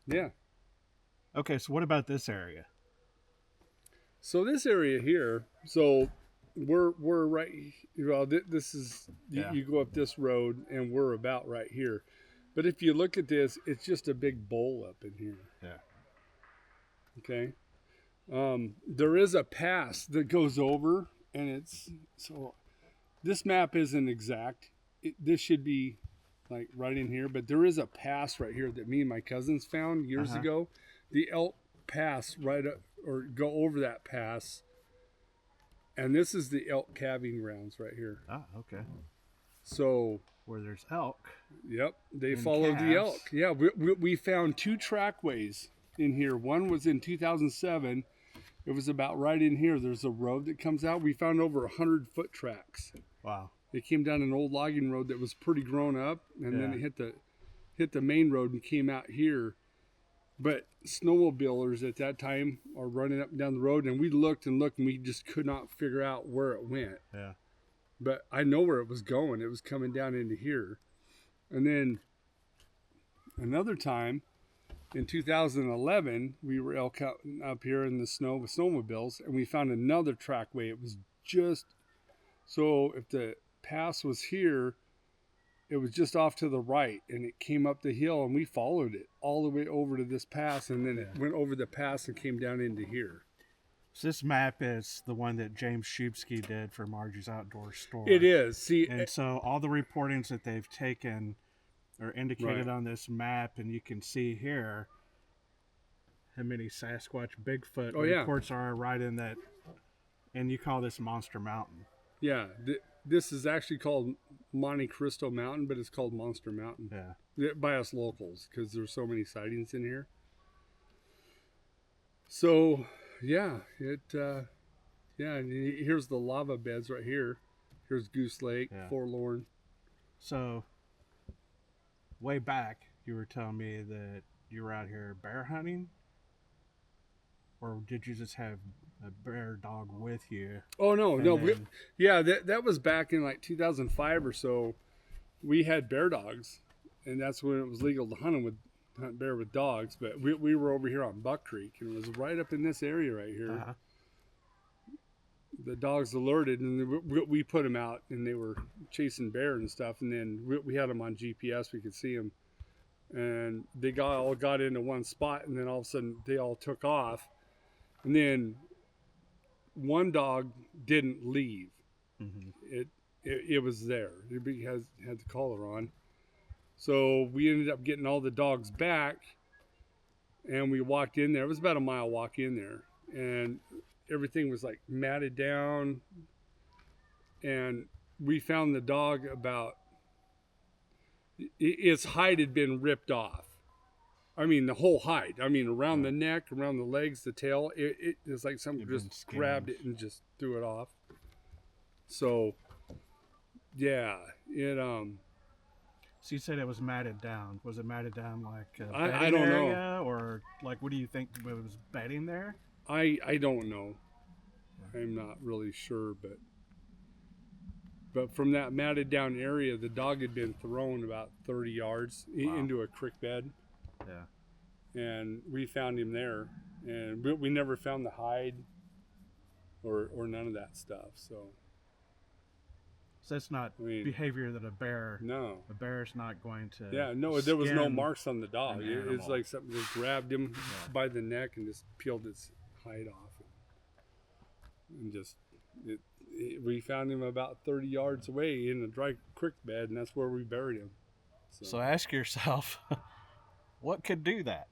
Yeah. Okay, so what about this area? So this area here, so we're right. Well, this is Yeah. you go up this road, and we're about right here. But if you look at this, it's just a big bowl up in here. Yeah. Okay. There is a pass that goes over, and it's so this map isn't exact. This should be like right in here, but there is a pass right here that me and my cousins found years Uh-huh. ago. The elk pass right up or go over that pass, and this is the elk calving grounds right here. Ah, okay. So, Where there's elk yep, they and follow the elk. calves. Yeah, we found two trackways in here. One was in 2007. It was about right in here. There's a road that comes out. We found over 100-foot tracks. Wow. It came down an old logging road that was pretty grown up, and then Yeah. it hit the main road and came out here. But snowmobilers at that time are running up and down the road, and we looked and looked, and we just could not figure out where it went. Yeah. But I know where it was going. It was coming down into here. And then another time in 2011, we were elk up here in the snow with snowmobiles, and we found another trackway. It was just so if the pass was here, it was just off to the right, and it came up the hill, and we followed it all the way over to this pass, and then it went over the pass and came down into here. So this map is the one that James Shubsky did for Margie's Outdoor Store. It is. See, And so all the reportings that they've taken are indicated on this map, and you can see here how many Sasquatch Bigfoot reports are right in that. And you call this Monster Mountain. Yeah, this is actually called Monte Cristo Mountain, but it's called Monster Mountain. Yeah. By us locals, because there's so many sightings in here. So, yeah, and here's the lava beds right here. Here's Goose Lake, Forlorn. So, way back, you were telling me that you were out here bear hunting? Or did you just have a bear dog with you? Oh, no. That was back in like 2005 or so. We had bear dogs, and that's when it was legal to hunt bear with dogs. But we were over here on Buck Creek, and it was right up in this area right here. Uh-huh. The dogs alerted, and we put them out, and they were chasing bear and stuff. And then we had them on GPS; we could see them, and they all got into one spot, and then all of a sudden they all took off, and then one dog didn't leave. Mm-hmm. It was there. It had the collar on. So we ended up getting all the dogs back, and we walked in there. It was about a mile walk in there, and everything was like matted down. And we found the dog about its hide had been ripped off. I mean, the whole hide. I mean, around the neck, around the legs, the tail. It was like something just grabbed it and just threw it off. So, yeah, So you said it was matted down. Was it matted down like a I don't area, know, or like what do you think was bedding there? I don't know. I'm not really sure, but from that matted down area, the dog had been thrown about 30 yards into a creek bed. Yeah. And we found him there, and we never found the hide or none of that stuff. So that's not behavior that a bear. No, a bear's not going to. Yeah, no, there was no marks on the dog. It's like something just grabbed him by the neck and just peeled its hide off, and just we found him about 30 yards away in a dry creek bed, and that's where we buried him. So ask yourself, what could do that?